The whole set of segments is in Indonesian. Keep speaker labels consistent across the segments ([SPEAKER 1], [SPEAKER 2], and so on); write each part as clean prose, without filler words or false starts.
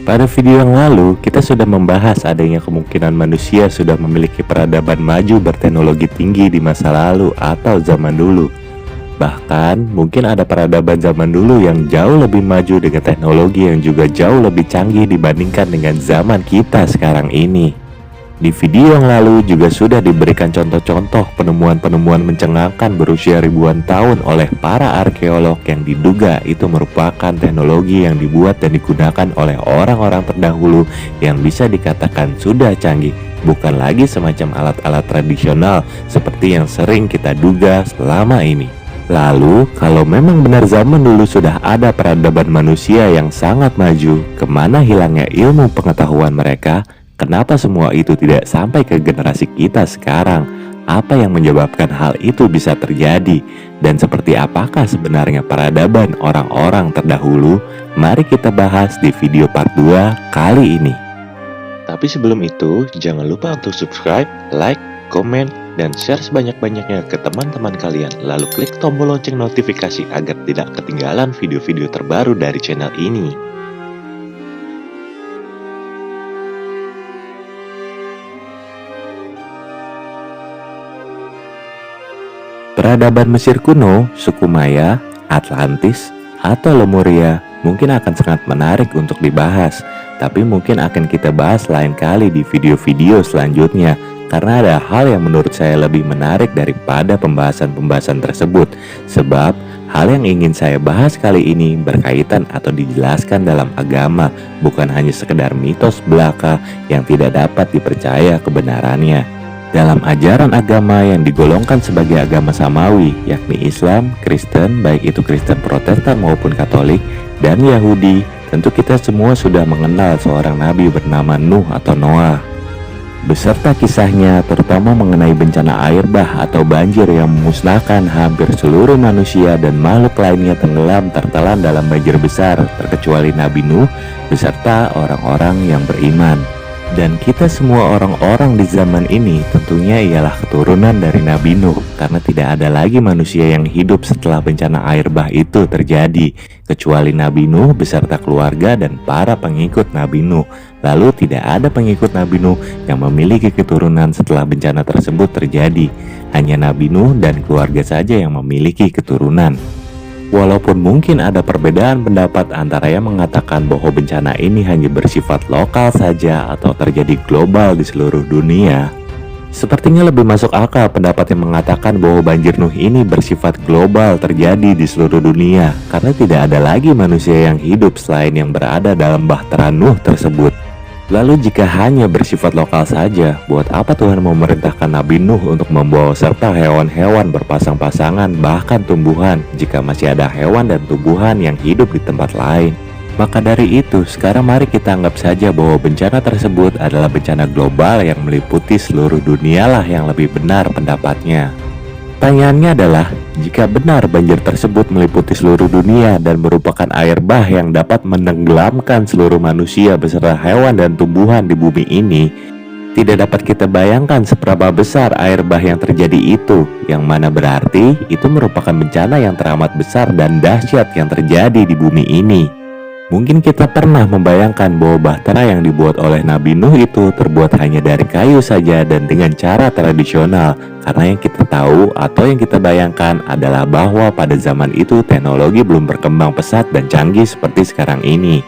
[SPEAKER 1] Pada video yang lalu, kita sudah membahas adanya kemungkinan manusia sudah memiliki peradaban maju berteknologi tinggi di masa lalu atau zaman dulu. Bahkan, mungkin ada peradaban zaman dulu yang jauh lebih maju dengan teknologi yang juga jauh lebih canggih dibandingkan dengan zaman kita sekarang ini. Di video yang lalu juga sudah diberikan contoh-contoh penemuan-penemuan mencengangkan berusia ribuan tahun oleh para arkeolog yang diduga itu merupakan teknologi yang dibuat dan digunakan oleh orang-orang terdahulu yang bisa dikatakan sudah canggih, bukan lagi semacam alat-alat tradisional seperti yang sering kita duga selama ini. Lalu, kalau memang benar zaman dulu sudah ada peradaban manusia yang sangat maju, kemana hilangnya ilmu pengetahuan mereka? Kenapa semua itu tidak sampai ke generasi kita sekarang? Apa yang menyebabkan hal itu bisa terjadi? Dan seperti apakah sebenarnya peradaban orang-orang terdahulu? Mari kita bahas di video part 2 kali ini. Tapi sebelum itu, jangan lupa untuk subscribe, like, komen, dan share sebanyak-banyaknya ke teman-teman kalian. Lalu klik tombol lonceng notifikasi agar tidak ketinggalan video-video terbaru dari channel ini. Peradaban Mesir kuno, suku Maya, Atlantis, atau Lemuria mungkin akan sangat menarik untuk dibahas, tapi mungkin akan kita bahas lain kali di video-video selanjutnya karena ada hal yang menurut saya lebih menarik daripada pembahasan-pembahasan tersebut. Sebab hal yang ingin saya bahas kali ini berkaitan atau dijelaskan dalam agama, bukan hanya sekedar mitos belaka yang tidak dapat dipercaya kebenarannya. Dalam ajaran agama yang digolongkan sebagai agama samawi, yakni Islam, Kristen, baik itu Kristen Protestan maupun Katolik, dan Yahudi, tentu kita semua sudah mengenal seorang nabi bernama Nuh atau Noah. Beserta kisahnya terutama mengenai bencana air bah atau banjir yang memusnahkan hampir seluruh manusia dan makhluk lainnya tenggelam tertelan dalam banjir besar, terkecuali Nabi Nuh beserta orang-orang yang beriman. Dan kita semua orang-orang di zaman ini tentunya ialah keturunan dari Nabi Nuh, karena tidak ada lagi manusia yang hidup setelah bencana air bah itu terjadi, kecuali Nabi Nuh beserta keluarga dan para pengikut Nabi Nuh. Lalu tidak ada pengikut Nabi Nuh yang memiliki keturunan setelah bencana tersebut terjadi. Hanya Nabi Nuh dan keluarga saja yang memiliki keturunan. Walaupun mungkin ada perbedaan pendapat antara yang mengatakan bahwa bencana ini hanya bersifat lokal saja atau terjadi global di seluruh dunia, sepertinya lebih masuk akal pendapat yang mengatakan bahwa banjir Nuh ini bersifat global terjadi di seluruh dunia karena tidak ada lagi manusia yang hidup selain yang berada dalam bahtera Nuh tersebut. Lalu jika hanya bersifat lokal saja, buat apa Tuhan memerintahkan Nabi Nuh untuk membawa serta hewan-hewan berpasang-pasangan bahkan tumbuhan jika masih ada hewan dan tumbuhan yang hidup di tempat lain? Maka dari itu, sekarang mari kita anggap saja bahwa bencana tersebut adalah bencana global yang meliputi seluruh dunia lah yang lebih benar pendapatnya. Pertanyaannya adalah, jika benar banjir tersebut meliputi seluruh dunia dan merupakan air bah yang dapat menenggelamkan seluruh manusia beserta hewan dan tumbuhan di bumi ini, tidak dapat kita bayangkan seberapa besar air bah yang terjadi itu, yang mana berarti itu merupakan bencana yang teramat besar dan dahsyat yang terjadi di bumi ini. Mungkin kita pernah membayangkan bahwa bahtera yang dibuat oleh Nabi Nuh itu terbuat hanya dari kayu saja dan dengan cara tradisional, karena yang kita tahu atau yang kita bayangkan adalah bahwa pada zaman itu teknologi belum berkembang pesat dan canggih seperti sekarang ini.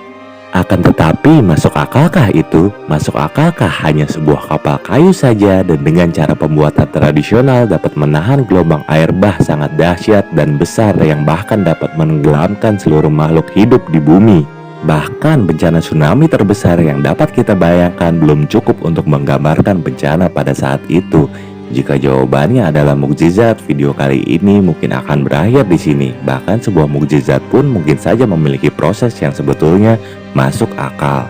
[SPEAKER 1] Akan tetapi, masuk akalkah itu? Masuk akalkah hanya sebuah kapal kayu saja dan dengan cara pembuatan tradisional dapat menahan gelombang air bah sangat dahsyat dan besar yang bahkan dapat menenggelamkan seluruh makhluk hidup di bumi? Bahkan bencana tsunami terbesar yang dapat kita bayangkan belum cukup untuk menggambarkan bencana pada saat itu. Jika jawabannya adalah mukjizat, video kali ini mungkin akan berakhir di sini. Bahkan sebuah mukjizat pun mungkin saja memiliki proses yang sebetulnya masuk akal.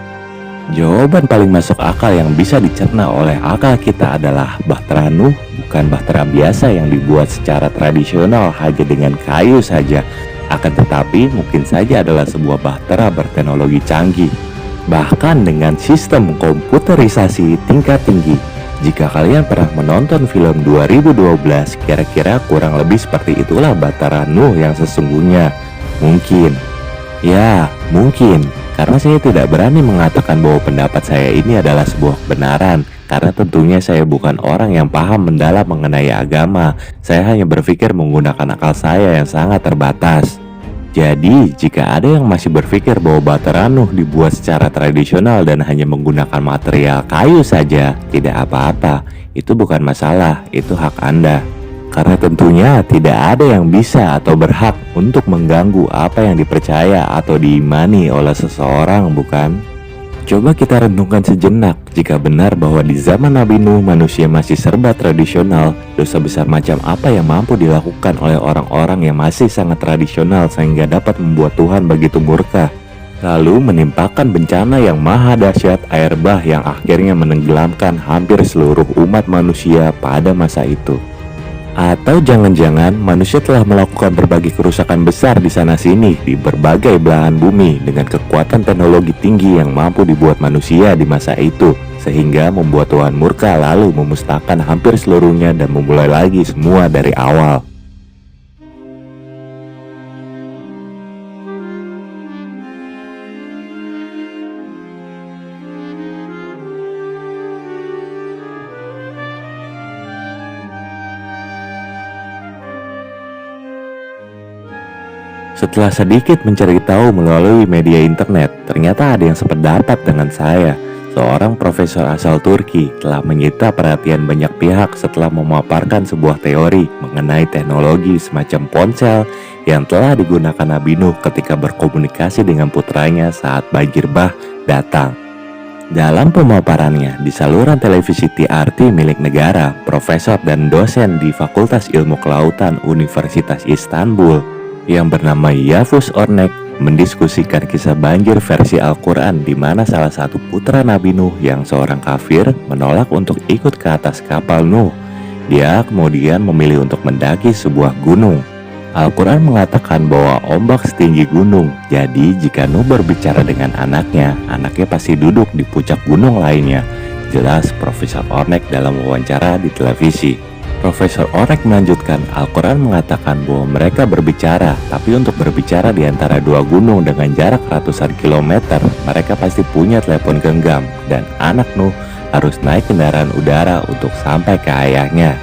[SPEAKER 1] Jawaban paling masuk akal yang bisa dicerna oleh akal kita adalah bahtera Nuh bukan bahtera biasa yang dibuat secara tradisional hanya dengan kayu saja. Akan tetapi mungkin saja adalah sebuah bahtera berteknologi canggih, bahkan dengan sistem komputerisasi tingkat tinggi. Jika kalian pernah menonton film 2012, kira-kira kurang lebih seperti itulah bahtera Nuh yang sesungguhnya. Mungkin. Ya, mungkin. Karena saya tidak berani mengatakan bahwa pendapat saya ini adalah sebuah kebenaran, karena tentunya saya bukan orang yang paham mendalam mengenai agama. Saya hanya berpikir menggunakan akal saya yang sangat terbatas. Jadi, jika ada yang masih berpikir bahwa Bahtera Nuh dibuat secara tradisional dan hanya menggunakan material kayu saja, tidak apa-apa. Itu bukan masalah, itu hak Anda. Karena tentunya tidak ada yang bisa atau berhak untuk mengganggu apa yang dipercaya atau diimani oleh seseorang, bukan? Coba kita renungkan sejenak, jika benar bahwa di zaman Nabi Nuh manusia masih serba tradisional, dosa besar macam apa yang mampu dilakukan oleh orang-orang yang masih sangat tradisional sehingga dapat membuat Tuhan begitu murka? Lalu menimpakan bencana yang maha dahsyat, air bah yang akhirnya menenggelamkan hampir seluruh umat manusia pada masa itu. Atau jangan-jangan manusia telah melakukan berbagai kerusakan besar di sana-sini di berbagai belahan bumi dengan kekuatan teknologi tinggi yang mampu dibuat manusia di masa itu, sehingga membuat Tuhan murka lalu memusnahkan hampir seluruhnya dan memulai lagi semua dari awal. Setelah sedikit mencari tahu melalui media internet, ternyata ada yang sependapat dengan saya. Seorang profesor asal Turki telah menyita perhatian banyak pihak setelah memaparkan sebuah teori mengenai teknologi semacam ponsel yang telah digunakan Nabi Nuh ketika berkomunikasi dengan putranya saat banjir bah datang. Dalam pemaparannya di saluran televisi TRT milik negara, profesor dan dosen di Fakultas Ilmu Kelautan Universitas Istanbul yang bernama Yavuz Ornek mendiskusikan kisah banjir versi Al-Quran di mana salah satu putra Nabi Nuh yang seorang kafir menolak untuk ikut ke atas kapal Nuh. Dia kemudian memilih untuk mendaki sebuah gunung. Al-Quran mengatakan bahwa ombak setinggi gunung, jadi jika Nuh berbicara dengan anaknya pasti duduk di puncak gunung lainnya. Jelas Profesor Ornek dalam wawancara di televisi. Profesor Orek melanjutkan, Al-Quran mengatakan bahwa mereka berbicara, tapi untuk berbicara di antara dua gunung dengan jarak ratusan kilometer, mereka pasti punya telepon genggam, dan anak Nuh harus naik kendaraan udara untuk sampai ke ayahnya.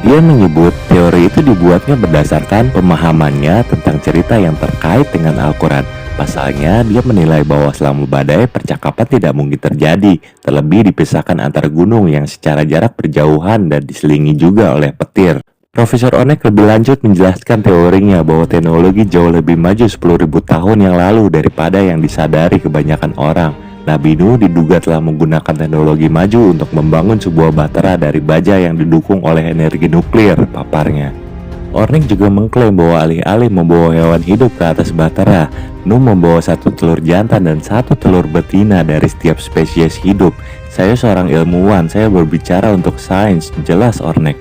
[SPEAKER 1] Dia menyebut teori itu dibuatnya berdasarkan pemahamannya tentang cerita yang terkait dengan Al-Quran. Pasalnya, dia menilai bahwa selama badai percakapan tidak mungkin terjadi, terlebih dipisahkan antara gunung yang secara jarak berjauhan dan diselingi juga oleh petir. Profesor Onek lebih lanjut menjelaskan teorinya bahwa teknologi jauh lebih maju 10.000 tahun yang lalu daripada yang disadari kebanyakan orang. Nabi Nuh diduga telah menggunakan teknologi maju untuk membangun sebuah bahtera dari baja yang didukung oleh energi nuklir, paparnya. Ornek juga mengklaim bahwa alih-alih membawa hewan hidup ke atas bahtera, Nuh membawa satu telur jantan dan satu telur betina dari setiap spesies hidup. Saya seorang ilmuwan, saya berbicara untuk sains, jelas Ornek.